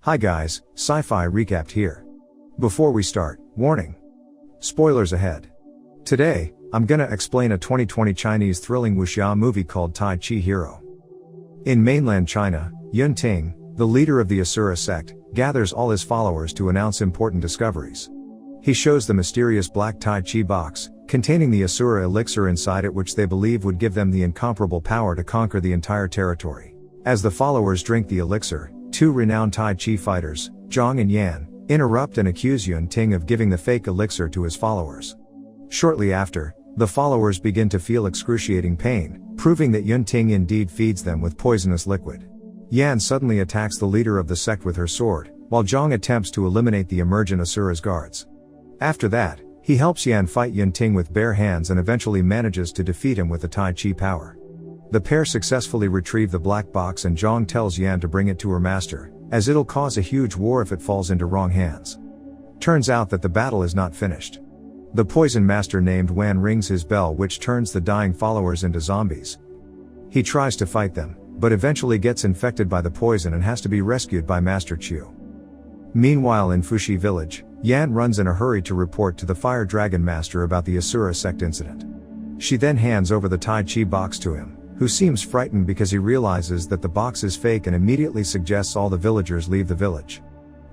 Hi guys, Sci-Fi Recapped here. Before we start, warning. Spoilers ahead. Today, I'm gonna explain a 2020 Chinese thrilling wuxia movie called Tai Chi Hero. In mainland China, Yun Ting, the leader of the Asura sect, gathers all his followers to announce important discoveries. He shows the mysterious black Tai Chi box, containing the Asura elixir inside it, which they believe would give them the incomparable power to conquer the entire territory. As the followers drink the elixir, two renowned Tai Chi fighters, Zhang and Yan, interrupt and accuse Yun Ting of giving the fake elixir to his followers. Shortly after, the followers begin to feel excruciating pain, proving that Yun Ting indeed feeds them with poisonous liquid. Yan suddenly attacks the leader of the sect with her sword, while Zhang attempts to eliminate the emergent Asura's guards. After that, he helps Yan fight Yun Ting with bare hands and eventually manages to defeat him with the Tai Chi power. The pair successfully retrieve the black box and Zhang tells Yan to bring it to her master, as it'll cause a huge war if it falls into wrong hands. Turns out that the battle is not finished. The poison master named Wan rings his bell, which turns the dying followers into zombies. He tries to fight them, but eventually gets infected by the poison and has to be rescued by Master Chu. Meanwhile in Fuxi village, Yan runs in a hurry to report to the Fire Dragon Master about the Asura sect incident. She then hands over the Tai Chi box to him, who seems frightened because he realizes that the box is fake and immediately suggests all the villagers leave the village.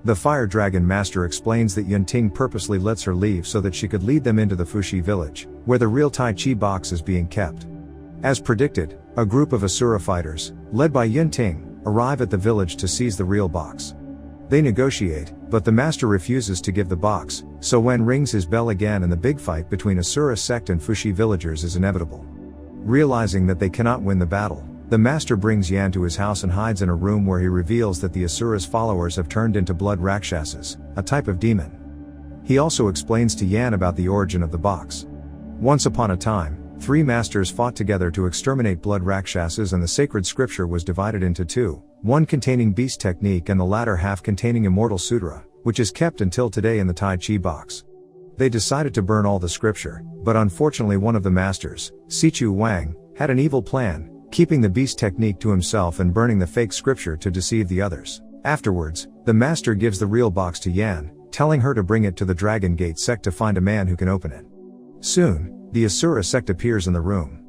The Fire Dragon Master explains that Yun Ting purposely lets her leave so that she could lead them into the Fuxi village, where the real Tai Chi box is being kept. As predicted, a group of Asura fighters, led by Yun Ting, arrive at the village to seize the real box. They negotiate, but the master refuses to give the box, so Wen rings his bell again and the big fight between Asura sect and Fuxi villagers is inevitable. Realizing that they cannot win the battle, the master brings Yan to his house and hides in a room where he reveals that the Asura's followers have turned into blood rakshasas, a type of demon. He also explains to Yan about the origin of the box. Once upon a time, three masters fought together to exterminate blood rakshasas, and the sacred scripture was divided into two, one containing beast technique and the latter half containing Immortal Sutra, which is kept until today in the Tai Chi box. They decided to burn all the scripture, but unfortunately one of the masters, Sichu Wang, had an evil plan, keeping the beast technique to himself and burning the fake scripture to deceive the others. Afterwards, the master gives the real box to Yan, telling her to bring it to the Dragon Gate sect to find a man who can open it. Soon, the Asura sect appears in the room.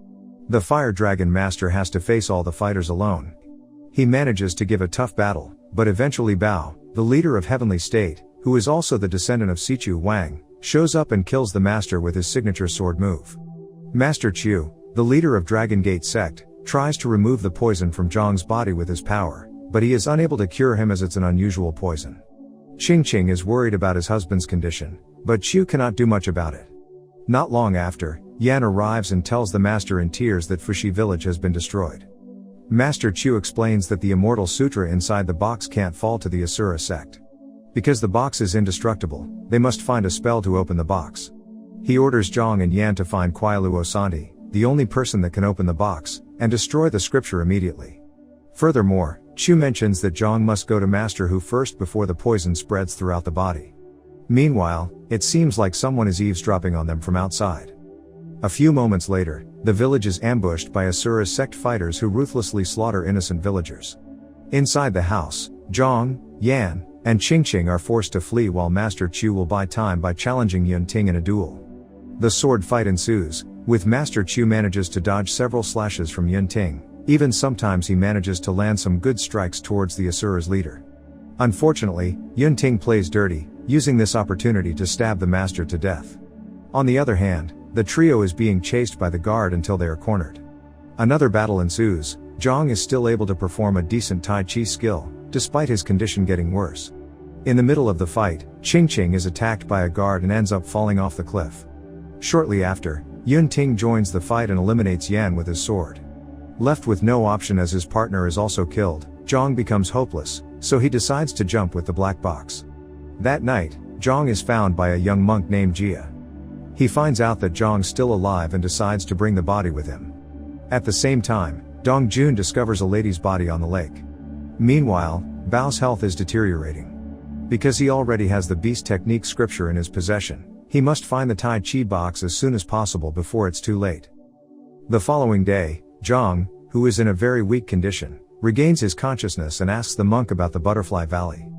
The Fire Dragon Master has to face all the fighters alone. He manages to give a tough battle, but eventually Bao, the leader of Heavenly State, who is also the descendant of Sichu Wang, shows up and kills the master with his signature sword move. Master Chu, the leader of Dragon Gate sect, tries to remove the poison from Zhang's body with his power, but he is unable to cure him as it's an unusual poison. Qing is worried about his husband's condition, but Chu cannot do much about it. Not long after, Yan arrives and tells the master in tears that Fuxi village has been destroyed. Master Chu explains that the Immortal Sutra inside the box can't fall to the Asura sect. Because the box is indestructible, they must find a spell to open the box. He orders Zhang and Yan to find Kuailu Osanti, the only person that can open the box, and destroy the scripture immediately. Furthermore, Chu mentions that Zhang must go to Master Hu first before the poison spreads throughout the body. Meanwhile, it seems like someone is eavesdropping on them from outside. A few moments later, the village is ambushed by Asura's sect fighters who ruthlessly slaughter innocent villagers. Inside the house, Zhang, Yan, and Qing are forced to flee while Master Chu will buy time by challenging Yun Ting in a duel. The sword fight ensues, with Master Chu manages to dodge several slashes from Yun Ting, even sometimes he manages to land some good strikes towards the Asura's leader. Unfortunately, Yun Ting plays dirty, using this opportunity to stab the master to death. On the other hand, the trio is being chased by the guard until they are cornered. Another battle ensues. Zhang is still able to perform a decent Tai Chi skill, despite his condition getting worse. In the middle of the fight, Qing is attacked by a guard and ends up falling off the cliff. Shortly after, Yun Ting joins the fight and eliminates Yan with his sword. Left with no option as his partner is also killed, Zhang becomes hopeless, so he decides to jump with the black box. That night, Zhang is found by a young monk named Jia. He finds out that Zhang's still alive and decides to bring the body with him. At the same time, Dong Jun discovers a lady's body on the lake. Meanwhile, Bao's health is deteriorating. Because he already has the beast technique scripture in his possession, he must find the Tai Chi box as soon as possible before it's too late. The following day, Zhang, who is in a very weak condition, regains his consciousness and asks the monk about the Butterfly Valley.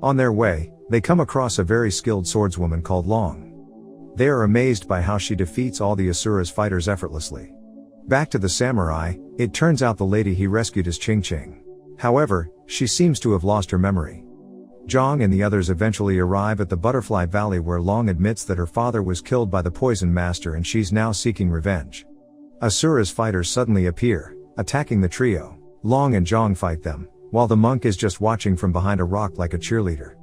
On their way, they come across a very skilled swordswoman called Long. They are amazed by how she defeats all the Asura's fighters effortlessly. Back to the samurai, it turns out the lady he rescued is Ching. However, she seems to have lost her memory. Zhang and the others eventually arrive at the Butterfly Valley where Long admits that her father was killed by the Poison Master and she's now seeking revenge. Asura's fighters suddenly appear, attacking the trio. Long and Zhang fight them, while the monk is just watching from behind a rock like a cheerleader.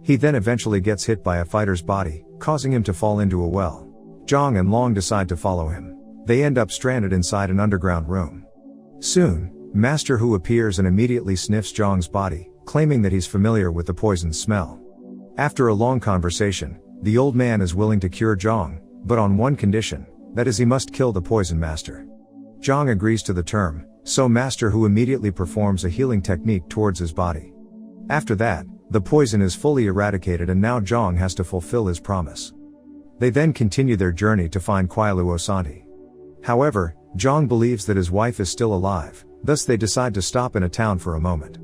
He then eventually gets hit by a fighter's body, causing him to fall into a well. Zhang and Long decide to follow him. They end up stranded inside an underground room. Soon, Master Hu appears and immediately sniffs Zhang's body, claiming that he's familiar with the poison's smell. After a long conversation, the old man is willing to cure Zhang, but on one condition, that is he must kill the Poison Master. Zhang agrees to the term, so Master Hu immediately performs a healing technique towards his body. After that, the poison is fully eradicated and now Zhang has to fulfill his promise. They then continue their journey to find Qilu Osanti. However, Zhang believes that his wife is still alive, thus they decide to stop in a town for a moment.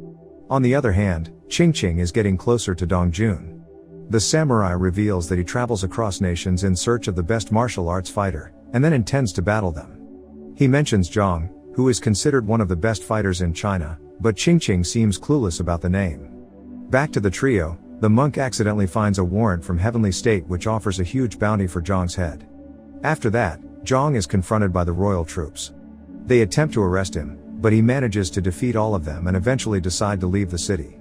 On the other hand, Ching is getting closer to Dongjun. The samurai reveals that he travels across nations in search of the best martial arts fighter, and then intends to battle them. He mentions Zhang, who is considered one of the best fighters in China, but Ching seems clueless about the name. Back to the trio, the monk accidentally finds a warrant from Heavenly State which offers a huge bounty for Zhang's head. After that, Zhang is confronted by the royal troops. They attempt to arrest him, but he manages to defeat all of them and eventually decide to leave the city.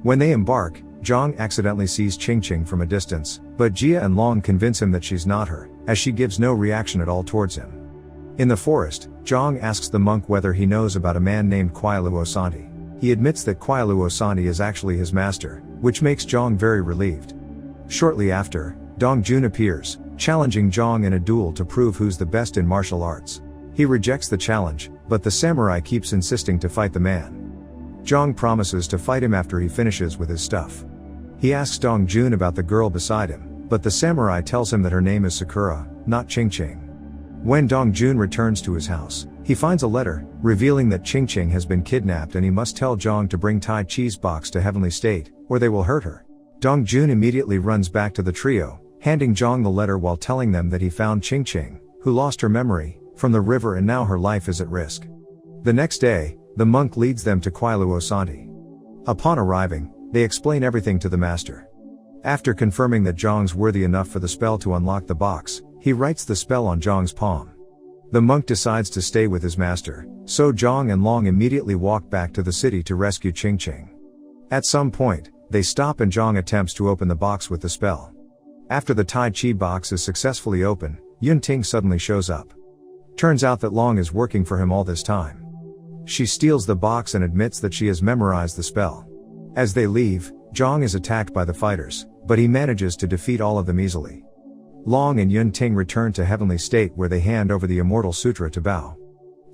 When they embark, Zhang accidentally sees Ching from a distance, but Jia and Long convince him that she's not her, as she gives no reaction at all towards him. In the forest, Zhang asks the monk whether he knows about a man named Qilu Osanti. He admits that Qilu Osanti is actually his master, which makes Zhang very relieved. Shortly after, Dongjun appears, challenging Zhang in a duel to prove who's the best in martial arts. He rejects the challenge, but the samurai keeps insisting to fight the man. Zhang promises to fight him after he finishes with his stuff. He asks Dongjun about the girl beside him, but the samurai tells him that her name is Sakura, not Ching. When Dongjun returns to his house, he finds a letter, revealing that Ching has been kidnapped and he must tell Zhang to bring Tai Chi's box to Heavenly State, or they will hurt her. Dongjun immediately runs back to the trio, handing Zhang the letter while telling them that he found Ching, who lost her memory, from the river and now her life is at risk. The next day, the monk leads them to Qilu Osanti. Upon arriving, they explain everything to the master. After confirming that Zhang's worthy enough for the spell to unlock the box, he writes the spell on Zhang's palm. The monk decides to stay with his master, so Zhang and Long immediately walk back to the city to rescue Ching. At some point, they stop and Zhang attempts to open the box with the spell. After the Tai Chi box is successfully open, Yunting suddenly shows up. Turns out that Long is working for him all this time. She steals the box and admits that she has memorized the spell. As they leave, Zhang is attacked by the fighters, but he manages to defeat all of them easily. Long and Yunting return to Heavenly State where they hand over the Immortal Sutra to Bao.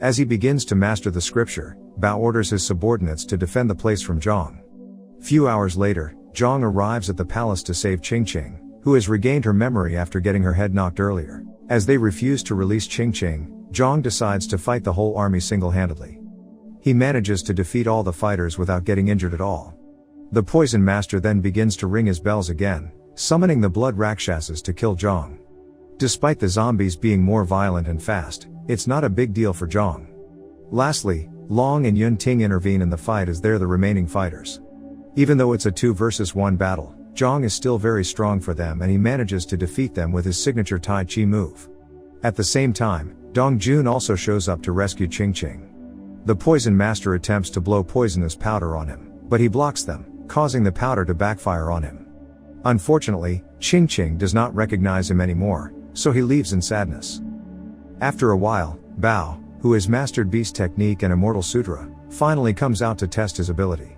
As he begins to master the scripture, Bao orders his subordinates to defend the place from Zhang. Few hours later, Zhang arrives at the palace to save Ching, who has regained her memory after getting her head knocked earlier. As they refuse to release Ching, Zhang decides to fight the whole army single-handedly. He manages to defeat all the fighters without getting injured at all. The Poison Master then begins to ring his bells again, summoning the blood Rakshasas to kill Zhang. Despite the zombies being more violent and fast, it's not a big deal for Zhang. Lastly, Long and Yunting intervene in the fight as they're the remaining fighters. Even though it's a 2 versus 1 battle, Zhang is still very strong for them and he manages to defeat them with his signature Tai Chi move. At the same time, Dongjun also shows up to rescue Ching. The Poison Master attempts to blow poisonous powder on him, but he blocks them, causing the powder to backfire on him. Unfortunately, Ching does not recognize him anymore, so he leaves in sadness. After a while, Bao, who has mastered Beast Technique and Immortal Sutra, finally comes out to test his ability.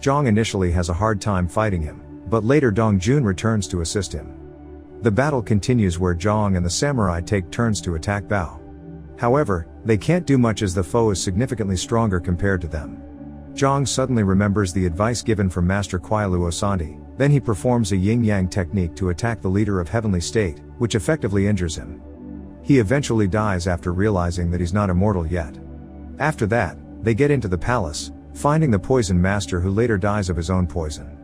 Zhang initially has a hard time fighting him, but later Dongjun returns to assist him. The battle continues where Zhang and the samurai take turns to attack Bao. However, they can't do much as the foe is significantly stronger compared to them. Zhang suddenly remembers the advice given from Master Qilu Osanti, then he performs a yin-yang technique to attack the leader of Heavenly State, which effectively injures him. He eventually dies after realizing that he's not immortal yet. After that, they get into the palace, finding the Poison Master who later dies of his own poison.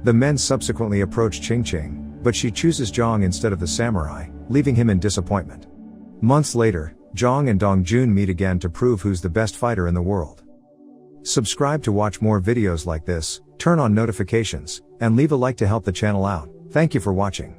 The men subsequently approach Ching Ching, but she chooses Zhang instead of the samurai, leaving him in disappointment. Months later, Zhang and Dong Jun meet again to prove who's the best fighter in the world. Subscribe to watch more videos like this, turn on notifications, and leave a like to help the channel out. Thank you for watching.